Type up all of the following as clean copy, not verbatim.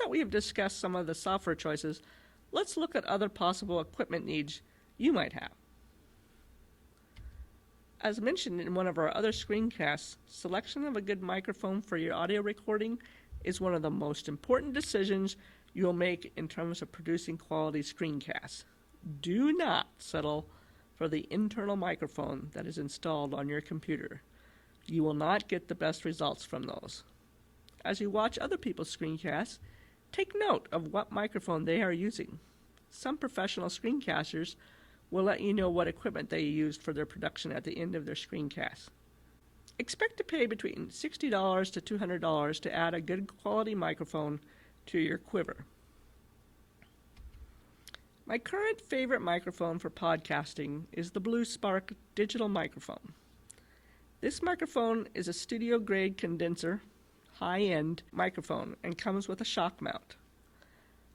that we have discussed some of the software choices, let's look at other possible equipment needs you might have. As mentioned in one of our other screencasts, selection of a good microphone for your audio recording is one of the most important decisions you'll make in terms of producing quality screencasts. Do not settle for the internal microphone that is installed on your computer. You will not get the best results from those. As you watch other people's screencasts, take note of what microphone they are using. Some professional screencasters will let you know what equipment they used for their production at the end of their screencast. Expect to pay between $60 to $200 to add a good quality microphone to your quiver. My current favorite microphone for podcasting is the Blue Spark digital microphone. This microphone is a studio-grade condenser, high-end microphone and comes with a shock mount.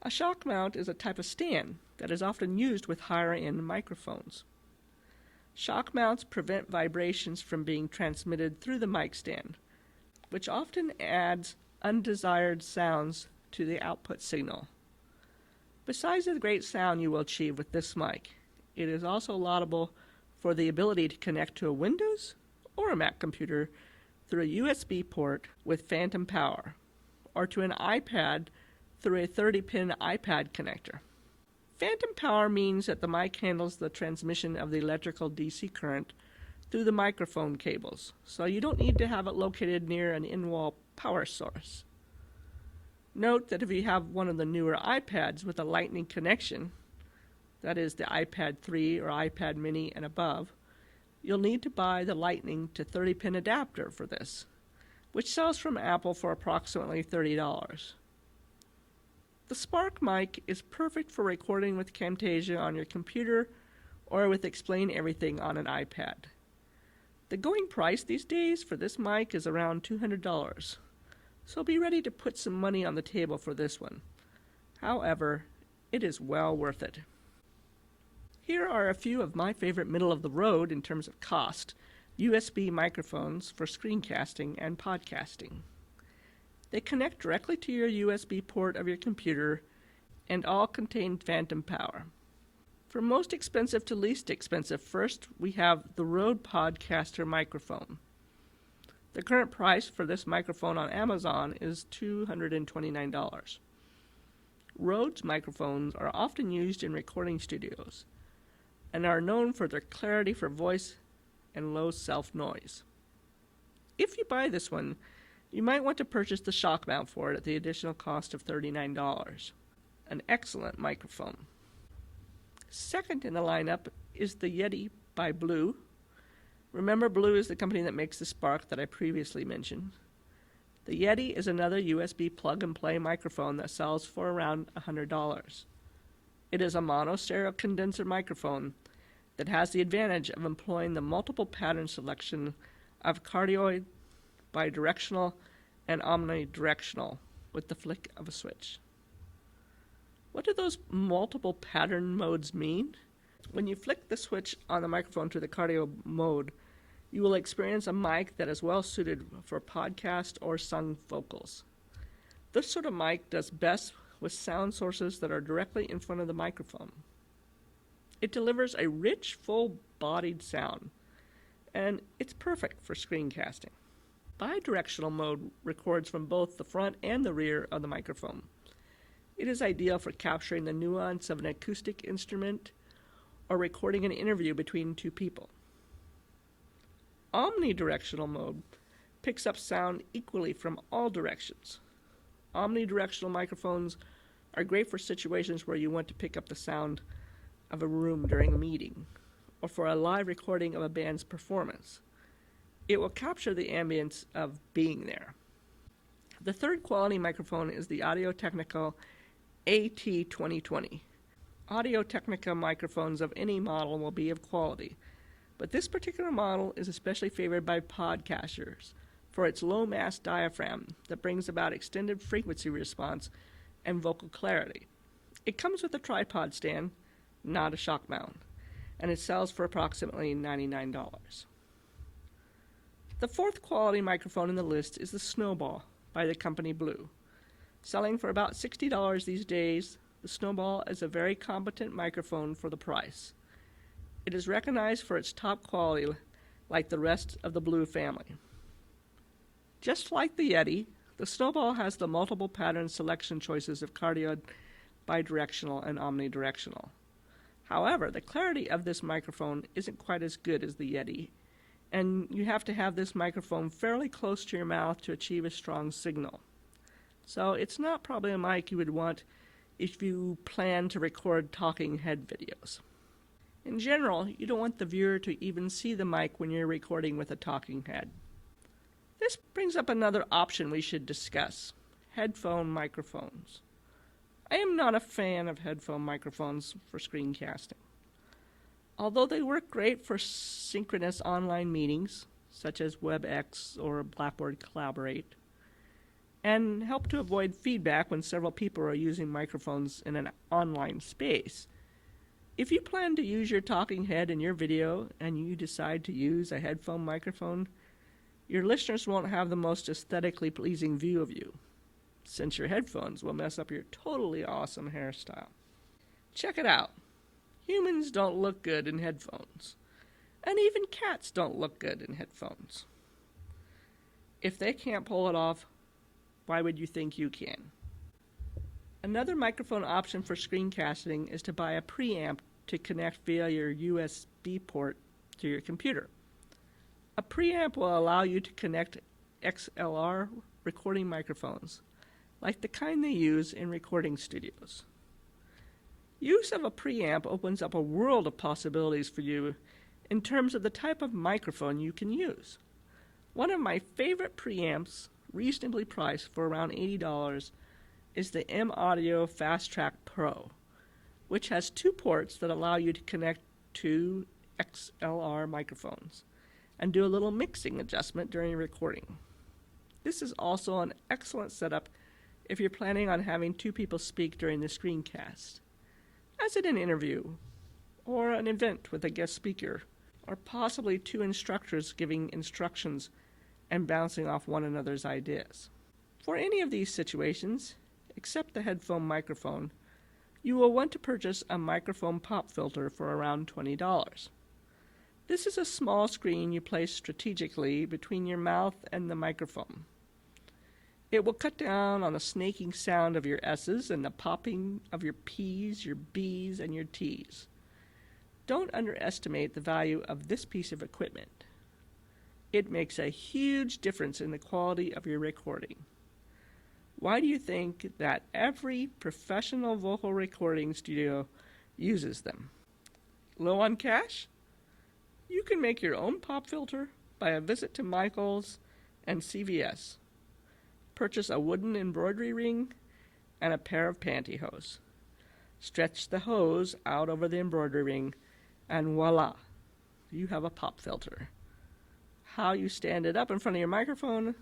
A shock mount is a type of stand that is often used with higher-end microphones. Shock mounts prevent vibrations from being transmitted through the mic stand, which often adds undesired sounds to the output signal. Besides the great sound you will achieve with this mic, it is also laudable for the ability to connect to a Windows or a Mac computer through a USB port with phantom power, or to an iPad through a 30-pin iPad connector. Phantom power means that the mic handles the transmission of the electrical DC current through the microphone cables, so you don't need to have it located near an in-wall power source. Note that if you have one of the newer iPads with a lightning connection, that is the iPad 3 or iPad mini and above, you'll need to buy the lightning to 30-pin adapter for this, which sells from Apple for approximately $30. The Spark mic is perfect for recording with Camtasia on your computer or with Explain Everything on an iPad. The going price these days for this mic is around $200, so be ready to put some money on the table for this one. However, it is well worth it. Here are a few of my favorite middle-of-the-road in terms of cost USB microphones for screencasting and podcasting. They connect directly to your USB port of your computer and all contain phantom power. From most expensive to least expensive, first we have the Rode Podcaster microphone. The current price for this microphone on Amazon is $229. Rode's microphones are often used in recording studios and are known for their clarity for voice and low self-noise. If you buy this one, you might want to purchase the shock mount for it at the additional cost of $39. An excellent microphone. Second in the lineup is the Yeti by Blue. Remember, Blue is the company that makes the Spark that I previously mentioned. The Yeti is another USB plug-and-play microphone that sells for around $100. It is a mono-stereo condenser microphone that has the advantage of employing the multiple pattern selection of cardioid, bidirectional, and omnidirectional with the flick of a switch. What do those multiple pattern modes mean? When you flick the switch on the microphone to the cardio mode, you will experience a mic that is well suited for podcast or sung vocals. This sort of mic does best with sound sources that are directly in front of the microphone. It delivers a rich, full-bodied sound, and it's perfect for screencasting. Bidirectional mode records from both the front and the rear of the microphone. It is ideal for capturing the nuance of an acoustic instrument or recording an interview between two people. Omnidirectional mode picks up sound equally from all directions. Omnidirectional microphones are great for situations where you want to pick up the sound of a room during a meeting or for a live recording of a band's performance. It will capture the ambience of being there. The third quality microphone is the Audio-Technica AT2020. Audio-Technica microphones of any model will be of quality, but this particular model is especially favored by podcasters for its low mass diaphragm that brings about extended frequency response and vocal clarity. It comes with a tripod stand, not a shock mount, and it sells for approximately $99. The fourth quality microphone in the list is the Snowball by the company Blue. Selling for about $60 these days, the Snowball is a very competent microphone for the price. It is recognized for its top quality like the rest of the Blue family. Just like the Yeti, the Snowball has the multiple pattern selection choices of cardioid, bidirectional, and omnidirectional. However, the clarity of this microphone isn't quite as good as the Yeti, and you have to have this microphone fairly close to your mouth to achieve a strong signal. So it's not probably a mic you would want if you plan to record talking head videos. In general, you don't want the viewer to even see the mic when you're recording with a talking head. This brings up another option we should discuss: headphone microphones. I am not a fan of headphone microphones for screencasting. Although they work great for synchronous online meetings, such as WebEx or Blackboard Collaborate, and help to avoid feedback when several people are using microphones in an online space, if you plan to use your talking head in your video and you decide to use a headphone microphone, your listeners won't have the most aesthetically pleasing view of you, since your headphones will mess up your totally awesome hairstyle. Check it out. Humans don't look good in headphones, and even cats don't look good in headphones. If they can't pull it off, why would you think you can? Another microphone option for screencasting is to buy a preamp to connect via your USB port to your computer. A preamp will allow you to connect XLR recording microphones, like the kind they use in recording studios. Use of a preamp opens up a world of possibilities for you in terms of the type of microphone you can use. One of my favorite preamps, reasonably priced for around $80, is the M-Audio Fast Track Pro, which has 2 ports that allow you to connect 2 XLR microphones and do a little mixing adjustment during recording. This is also an excellent setup if you're planning on having 2 people speak during the screencast, as in an interview, or an event with a guest speaker, or possibly 2 instructors giving instructions and bouncing off one another's ideas. For any of these situations, except the headphone microphone, you will want to purchase a microphone pop filter for around $20. This is a small screen you place strategically between your mouth and the microphone. It will cut down on the snaking sound of your S's and the popping of your P's, your B's, and your T's. Don't underestimate the value of this piece of equipment. It makes a huge difference in the quality of your recording. Why do you think that every professional vocal recording studio uses them? Low on cash? You can make your own pop filter by a visit to Michael's and CVS. Purchase a wooden embroidery ring and a pair of pantyhose. Stretch the hose out over the embroidery ring, and voila, you have a pop filter. How you stand it up in front of your microphone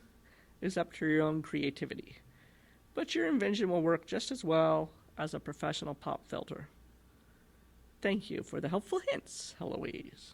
is up to your own creativity, but your invention will work just as well as a professional pop filter. Thank you for the helpful hints, Heloise.